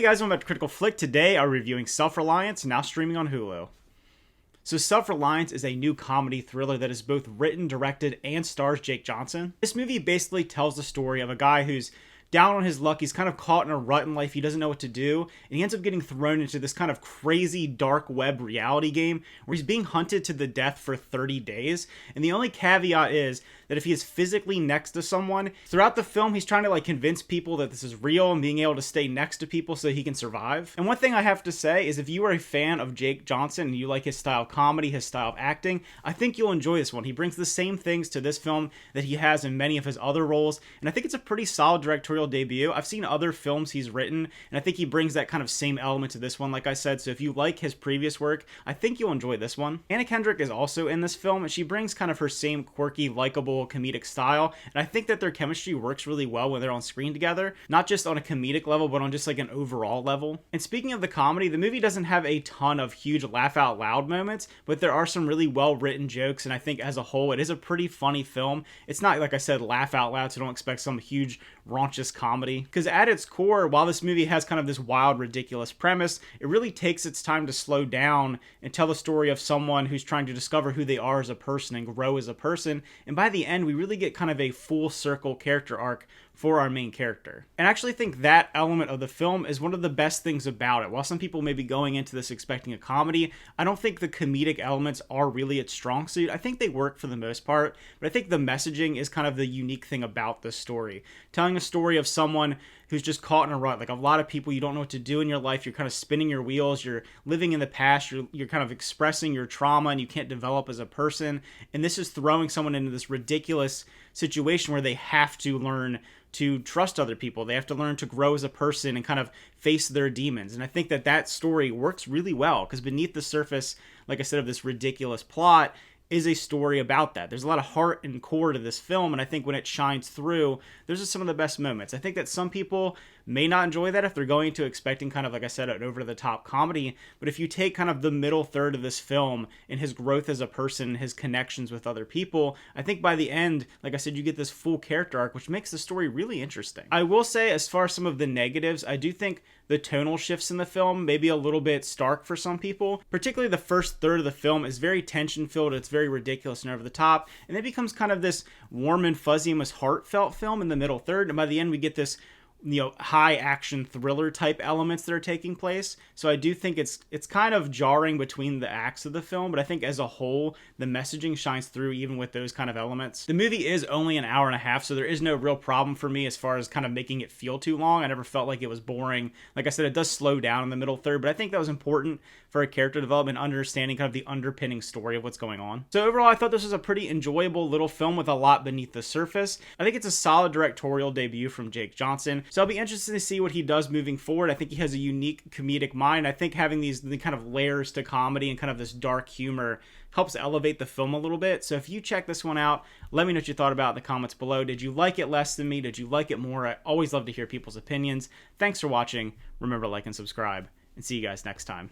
Hey guys, welcome back to Critical Flick. Today I'm reviewing Self Reliance, now streaming on Hulu. So Self Reliance is a new comedy thriller that is both written, directed, and stars Jake Johnson. This movie basically tells the story of a guy who's down on his luck. He's kind of caught in a rut in life. He doesn't know what to do, and he ends up getting thrown into this kind of crazy dark web reality game where he's being hunted to the death for 30 days. And the only caveat is that if he is physically next to someone, throughout the film he's trying to convince people that this is real and being able to stay next to people so he can survive. And one thing I have to say is if you are a fan of Jake Johnson and you like his style of comedy, his style of acting, I think you'll enjoy this one. He brings the same things to this film that he has in many of his other roles, and I think it's a pretty solid directorial debut. I've seen other films he's written, and I think he brings that kind of same element to this one, like I said. So if you like his previous work, I think you'll enjoy this one. Anna Kendrick is also in this film, and she brings kind of her same quirky, likable, comedic style, and I think that their chemistry works really well when they're on screen together, not just on a comedic level, but on just an overall level. And speaking of the comedy, the movie doesn't have a ton of huge laugh out loud moments, but there are some really well written jokes, and I think as a whole it is a pretty funny film. It's not, like I said, laugh out loud, so don't expect some huge raunchous comedy, because at its core, while this movie has kind of this wild, ridiculous premise, it really takes its time to slow down and tell the story of someone who's trying to discover who they are as a person and grow as a person. And by the end, we really get kind of a full circle character arc for our main character. And I actually think that element of the film is one of the best things about it. While some people may be going into this expecting a comedy, I don't think the comedic elements are really its strong suit. I think they work for the most part, but I think the messaging is kind of the unique thing about this story. Telling a story of someone who's just caught in a rut. Like a lot of people, you don't know what to do in your life. You're kind of spinning your wheels. You're living in the past. You're kind of expressing your trauma and you can't develop as a person. And this is throwing someone into this ridiculous situation where they have to learn to trust other people. They have to learn to grow as a person and kind of face their demons. And I think that that story works really well because beneath the surface, like I said, of this ridiculous plot is a story about that. There's a lot of heart and core to this film, and I think when it shines through, those are some of the best moments. I think that some people may not enjoy that if they're going to expecting kind of, like I said, an over-the-top comedy, but if you take kind of the middle third of this film and his growth as a person, his connections with other people, I think by the end, like I said, you get this full character arc, which makes the story really interesting. I will say, as far as some of the negatives, I do think the tonal shifts in the film may be a little bit stark for some people. Particularly the first third of the film is very tension-filled, it's very ridiculous and over the top, and it becomes kind of this warm and fuzzy, almost heartfelt film in the middle third, and by the end we get this high action thriller type elements that are taking place. So I do think it's kind of jarring between the acts of the film, but I think as a whole the messaging shines through even with those kind of elements. The movie is only an hour and a half, so there is no real problem for me as far as kind of making it feel too long. I never felt like it was boring. Like I said, it does slow down in the middle third, but I think that was important for a character development, understanding kind of the underpinning story of what's going on. So overall, I thought this was a pretty enjoyable little film with a lot beneath the surface. I think it's a solid directorial debut from Jake Johnson. So I'll be interested to see what he does moving forward. I think he has a unique comedic mind. I think having the kind of layers to comedy and kind of this dark humor helps elevate the film a little bit. So if you check this one out, let me know what you thought about it in the comments below. Did you like it less than me? Did you like it more? I always love to hear people's opinions. Thanks for watching. Remember to like and subscribe, and see you guys next time.